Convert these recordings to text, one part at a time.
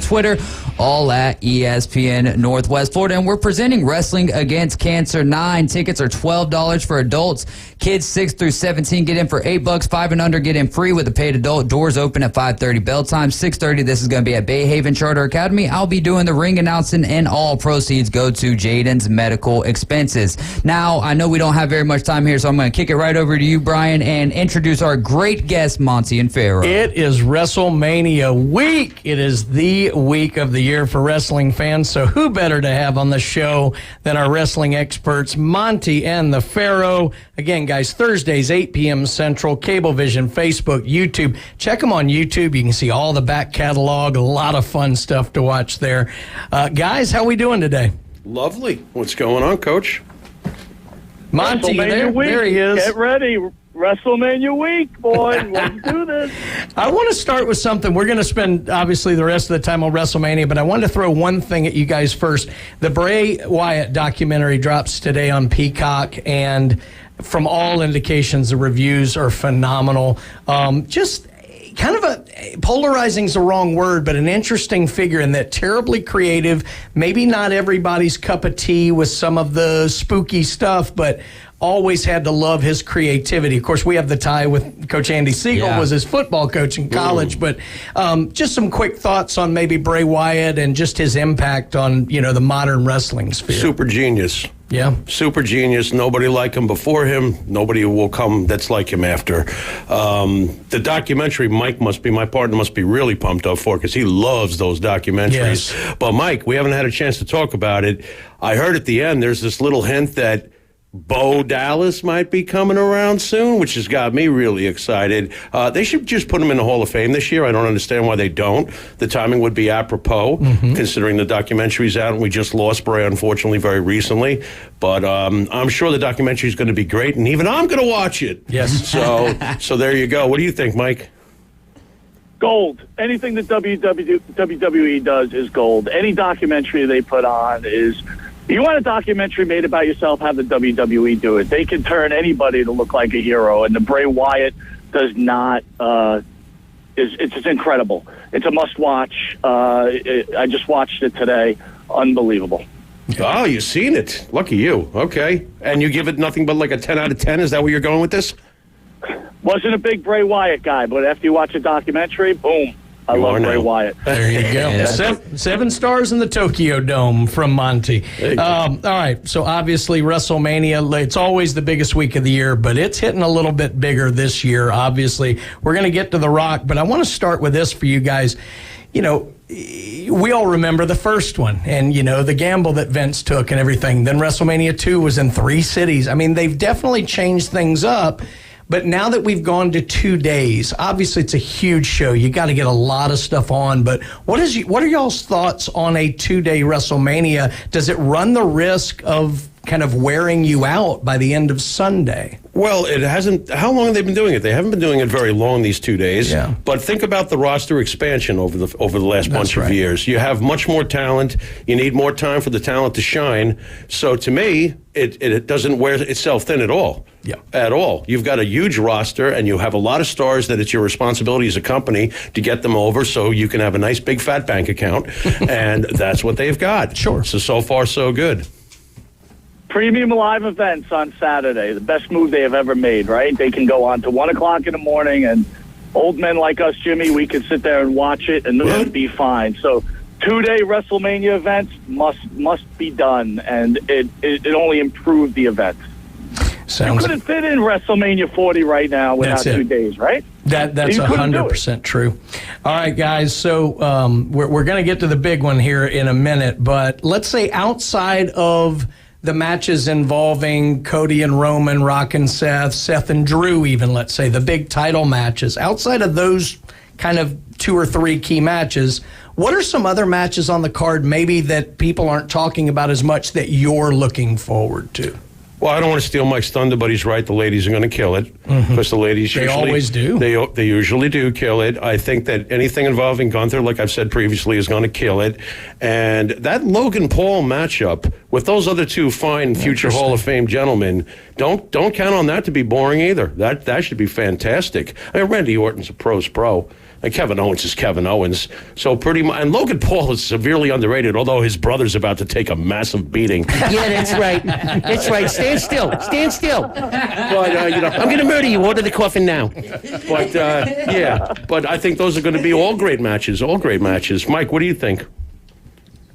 Twitter, all at ESPN Northwest Florida. And we're presenting Wrestling Against Cancer 9. Tickets are $12 for adults. Kids 6 through 17 get in for $8. 5 and under get in free with a paid adult. Doors open at 5:30. Bell time 6:30. This is going to be at Bay Haven Charter Academy. I'll be doing the ring announcing, and all proceeds go to Jaden's medical expenses. Now, I know we don't have very much time here, so I'm going to kick it right over to you, Brian, and introduce our great guest, Monte and Pharaoh. It is WrestleMania week. It is the week of the year for wrestling fans, so who better to have on the show than our wrestling experts, Monte and the Pharaoh. Again, guys, Thursdays, 8 p.m. Central, Cablevision, Facebook, YouTube. Check them on YouTube. You can see all the back catalog, a lot of fun stuff to watch there. Guys, how we doing today? Lovely. What's going on, Coach? Monte, you there? Week. There he is. Get ready. WrestleMania week, boys. Let's do this. I want to start with something. We're going to spend, obviously, the rest of the time on WrestleMania, but I wanted to throw one thing at you guys first. The Bray Wyatt documentary drops today on Peacock, and from all indications, the reviews are phenomenal. Just kind of polarizing is the wrong word, but an interesting figure in that terribly creative, maybe not everybody's cup of tea with some of the spooky stuff, but always had to love his creativity. Of course, we have the tie with Coach Andy Siegel, was his football coach in college, but just some quick thoughts on maybe Bray Wyatt and just his impact on, the modern wrestling sphere. Super genius. Yeah. Super genius. Nobody like him before him. Nobody will come that's like him after. The documentary, Mike my partner must be really pumped up for, because he loves those documentaries. Yes. But Mike, we haven't had a chance to talk about it. I heard at the end there's this little hint that Bo Dallas might be coming around soon, which has got me really excited. They should just put him in the Hall of Fame this year. I don't understand why they don't. The timing would be apropos, considering the documentary's out, and we just lost Bray, unfortunately, very recently. But I'm sure the documentary is going to be great, and even I'm going to watch it. Yes. So there you go. What do you think, Mike? Gold. Anything that WWE does is gold. Any documentary they put on is... You want a documentary made about yourself, have the WWE do it. They can turn anybody to look like a hero, and the Bray Wyatt does not. It's incredible. It's a must-watch. I just watched it today. Unbelievable. Oh, you've seen it. Lucky you. Okay. And you give it nothing but like a 10 out of 10? Is that where you're going with this? Wasn't a big Bray Wyatt guy, but after you watch a documentary, boom. I love Bray Wyatt. There you go. Yeah. Seven stars in the Tokyo Dome from Monte. All right, so obviously WrestleMania, it's always the biggest week of the year, but it's hitting a little bit bigger this year, obviously. We're going to get to The Rock, but I want to start with this for you guys. We all remember the first one and, the gamble that Vince took and everything. Then WrestleMania 2 was in 3 cities. I mean, they've definitely changed things up. But now that we've gone to 2 days, obviously it's a huge show. You got to get a lot of stuff on. But what are y'all's thoughts on a 2-day WrestleMania? Does it run the risk of kind of wearing you out by the end of Sunday? Well, it hasn't. How long have they been doing it? They haven't been doing it very long, these 2 days. Yeah. But think about the roster expansion over the last bunch of years. You have much more talent. You need more time for the talent to shine. So to me, it doesn't wear itself thin at all. Yeah. At all. You've got a huge roster, and you have a lot of stars that it's your responsibility as a company to get them over so you can have a nice big fat bank account. And that's what they've got. Sure. So far, so good. Premium live events on Saturday, the best move they have ever made, right? They can go on to 1 o'clock in the morning, and old men like us, Jimmy, we can sit there and watch it, and it'll be fine. So 2-day WrestleMania events must be done, and it only improved the event. You couldn't fit in WrestleMania 40 right now without 2 days, right? That's 100% true. All right, guys, so we're going to get to the big one here in a minute, but let's say outside of the matches involving Cody and Roman, Rock and Seth and Drew even, let's say, the big title matches, outside of those kind of 2 or 3 key matches, what are some other matches on the card maybe that people aren't talking about as much that you're looking forward to? Well, I don't want to steal Mike's thunder, but he's right. The ladies are going to kill it because the ladies they always do. They usually do kill it. I think that anything involving Gunther, like I've said previously, is going to kill it. And that Logan Paul matchup with those other 2 fine future Hall of Fame gentlemen, don't count on that to be boring either. That should be fantastic. I mean, Randy Orton's a pro's pro. And Kevin Owens is Kevin Owens. So pretty much, and Logan Paul is severely underrated, although his brother's about to take a massive beating. Yeah, that's right. That's right. Stand still. Stand still. But, I'm going to murder you. Order the coffin now. But, but I think those are going to be all great matches. Mike, what do you think?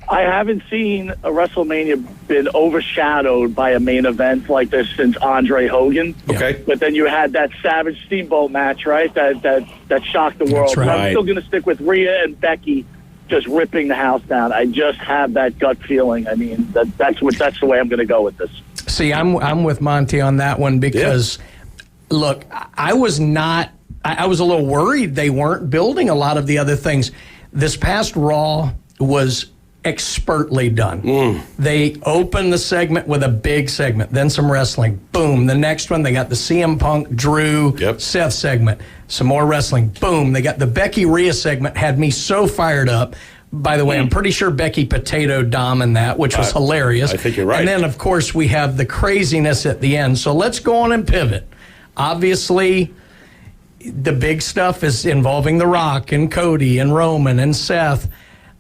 I haven't seen a WrestleMania been overshadowed by a main event like this since Andre Hogan. Okay. But then you had that Savage Steamboat match, right? That shocked the world. That's right. I'm still going to stick with Rhea and Becky just ripping the house down. I just have that gut feeling. I mean, that's the way I'm going to go with this. See, I'm with Monty on that one because, look, I was a little worried they weren't building a lot of the other things. This past Raw was expertly done. They opened the segment with a big segment, then some wrestling. Boom. The next one, they got the CM Punk, Drew, Seth segment. Some more wrestling. Boom. They got the Becky Rhea segment. Had me so fired up. By the way, I'm pretty sure Becky Potato Dom in that, which was hilarious. I think you're right. And then, of course, we have the craziness at the end. So let's go on and pivot. Obviously, the big stuff is involving The Rock and Cody and Roman and Seth.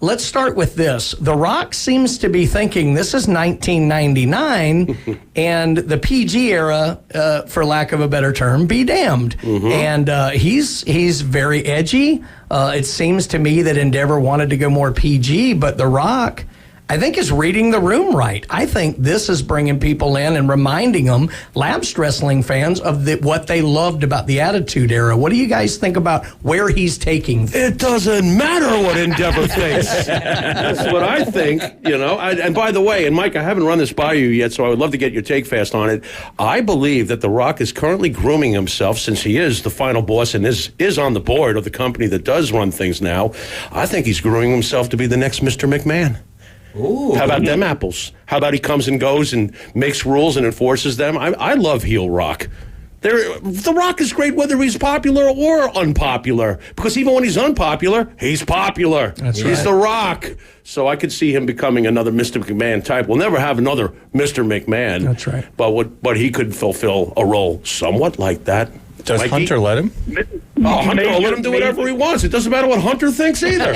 Let's start with this. The Rock seems to be thinking this is 1999 and the PG era, for lack of a better term, be damned. And he's very edgy. It seems to me that Endeavor wanted to go more PG, but The Rock, I think, is reading the room right. I think this is bringing people in and reminding them, lapsed wrestling fans, of what they loved about the Attitude Era. What do you guys think about where he's taking things? It doesn't matter what Endeavor thinks. That's what I think, and by the way, and Mike, I haven't run this by you yet, so I would love to get your take fast on it. I believe that The Rock is currently grooming himself, since he is the final boss and is on the board of the company that does run things now. I think he's grooming himself to be the next Mr. McMahon. Ooh. How about them apples? How about he comes and goes and makes rules and enforces them? I love heel Rock. The Rock is great whether he's popular or unpopular, because even when he's unpopular, he's popular. He's The Rock. So I could see him becoming another Mr. McMahon type. We'll never have another Mr. McMahon. That's right. But he could fulfill a role somewhat like that. Does Mikey? Hunter let him? Hunter will let him do whatever he wants. It doesn't matter what Hunter thinks either.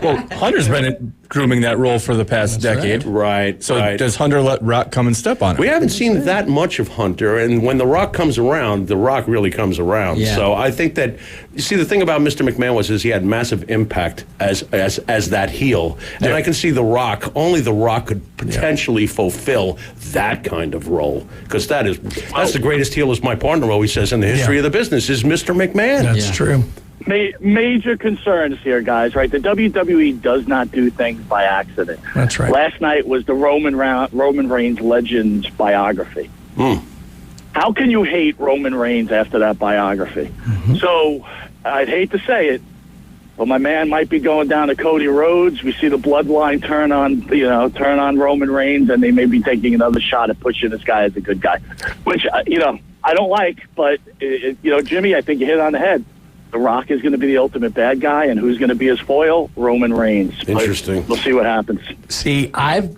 Well, Hunter's been grooming that role for the past decade. Right. So does Hunter let Rock come and step on it? We haven't seen that much of Hunter, and when The Rock comes around, The Rock really comes around. Yeah. So I think that, you see, the thing about Mr. McMahon is he had massive impact as that heel. And I can see only The Rock could potentially fulfill that kind of role, because that's the greatest heel, as my partner always says, in the history of the business, is Mr. McMahon. That's true. Major concerns here, guys, right? The WWE does not do things by accident. That's right. Last night was the Roman Reigns Legends biography. How can you hate Roman Reigns after that biography? So I'd hate to say it, but my man might be going down to Cody Rhodes. We see the bloodline turn on Roman Reigns, and they may be taking another shot at pushing this guy as a good guy, which, I don't like, but, Jimmy, I think you hit it on the head. The Rock is going to be the ultimate bad guy, and who's going to be his foil? Roman Reigns. Interesting. But we'll see what happens. See, I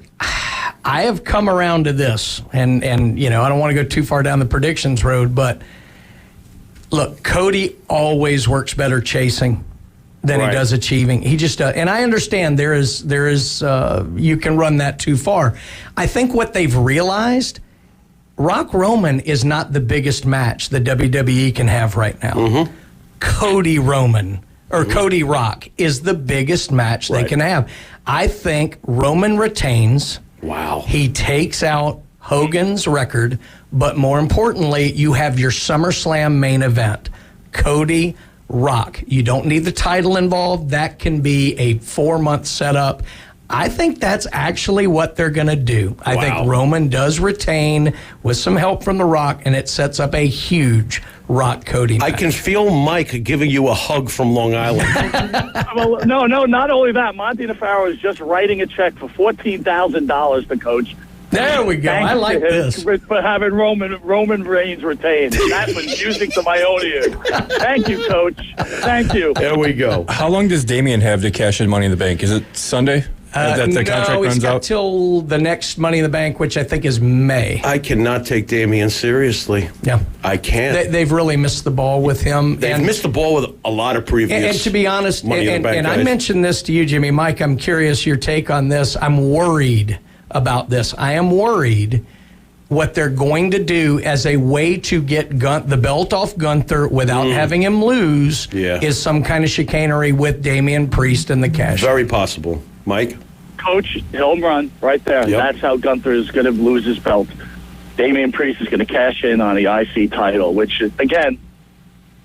have come around to this, and I don't want to go too far down the predictions road, but look, Cody always works better chasing than he does achieving. He just does. And I understand there is you can run that too far. I think what they've realized, Rock Roman is not the biggest match the WWE can have right now. Cody Rock is the biggest match they can have. I think Roman retains. Wow. He takes out Hogan's record, but more importantly, you have your SummerSlam main event. Cody Rock. You don't need the title involved. That can be a 4-month setup. I think that's actually what they're going to do. I think Roman does retain with some help from The Rock, and it sets up a huge Rock Cody match. I can feel Mike giving you a hug from Long Island. Well, no, not only that. Monte The Pharaoh is just writing a check for $14,000 to Coach. There we go. I like this. For having Roman Reigns retained. That was music to my own ears. Thank you, Coach. Thank you. There we go. How long does Damian have to cash in Money in the Bank? Is it Sunday? that the contract he's runs got out? till the next Money in the Bank, which I think is May. I cannot take Damian seriously. Yeah. I can't. They've really missed the ball with him. They've missed the ball with a lot of previous. And to be honest, Money in the Bank and I guys. mentioned this to you, Jimmy. Mike, I'm curious your take on this. I'm worried about this. I am worried what they're going to do as a way to get the belt off Gunther without having him lose is some kind of chicanery with Damian Priest and the cash. Very possible. Mike? Coach, home run right there. Yep. That's how Gunther is going to lose his belt. Damian Priest is going to cash in on the IC title, which, again,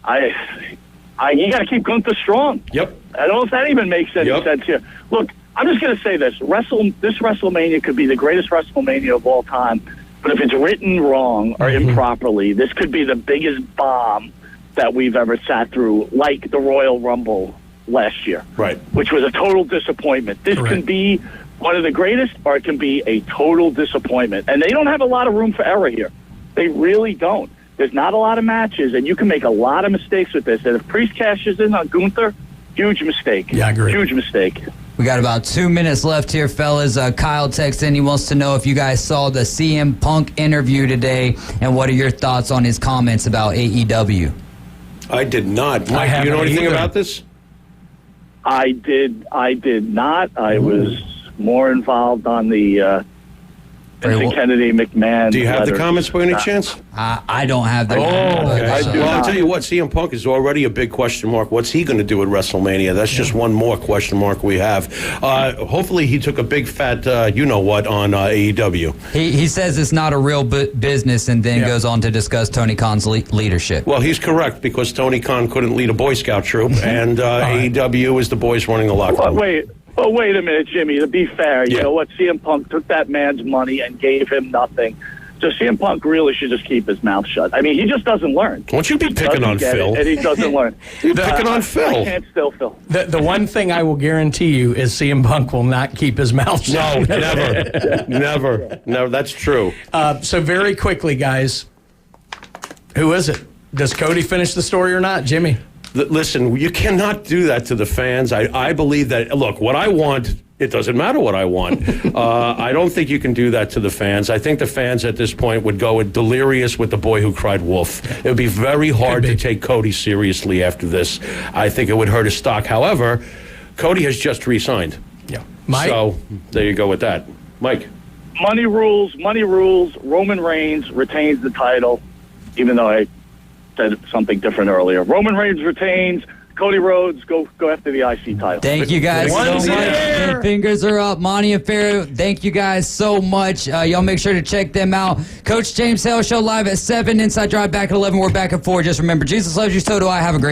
you got to keep Gunther strong. Yep. I don't know if that even makes any sense here. Look, I'm just going to say this. This WrestleMania could be the greatest WrestleMania of all time, but if it's written wrong or improperly, this could be the biggest bomb that we've ever sat through, like the Royal Rumble last year. Right. Which was a total disappointment. This can be one of the greatest, or it can be a total disappointment. And they don't have a lot of room for error here. They really don't. There's not a lot of matches, and you can make a lot of mistakes with this. And if Priest cashes in on Gunther, huge mistake. Yeah, I agree. Huge mistake. We got about 2 minutes left here, fellas. Kyle texts in. He wants to know if you guys saw the CM Punk interview today, and what are your thoughts on his comments about AEW? I did not. Mike, do you know anything about this? I did not. I was more involved on the Vincent Kennedy McMahon. Do you have the letter. comments by any chance? I don't have that. I do. Well, I'll tell you what, CM Punk is already a big question mark. What's he going to do at WrestleMania? That's just one more question mark we have. Hopefully he took a big fat you-know-what on AEW. He says it's not a real business, and then goes on to discuss Tony Khan's leadership. Well, he's correct, because Tony Khan couldn't lead a Boy Scout troop, and AEW is the boys running the locker room. Wait a minute, Jimmy. To be fair, you know what? CM Punk took that man's money and gave him nothing. So CM Punk really should just keep his mouth shut. I mean, he just doesn't learn. Won't you be picking on Phil? And he doesn't learn. You're picking on Phil. I can't still, Phil. The one thing I will guarantee you is CM Punk will not keep his mouth shut. No, never. Never. That's true. So very quickly, guys, who is it? Does Cody finish the story or not, Jimmy? Listen, you cannot do that to the fans. I believe that, look, what I want, it doesn't matter what I want. I don't think you can do that to the fans. I think the fans at this point would go delirious with the boy who cried wolf. It would be very hard to take Cody seriously after this. I think it would hurt his stock. However, Cody has just re-signed. Yeah. Mike? So there you go with that. Mike? Money rules. Roman Reigns retains the title, even though I said something different earlier. Roman Reigns retains. Cody Rhodes, go after the IC title. Thank you guys so much. And fingers are up. Monte The Pharaoh, thank you guys so much. Y'all make sure to check them out. Coach James Hale Show live at 7. Inside Drive back at 11. We're back at 4. Just remember, Jesus loves you, so do I. Have a great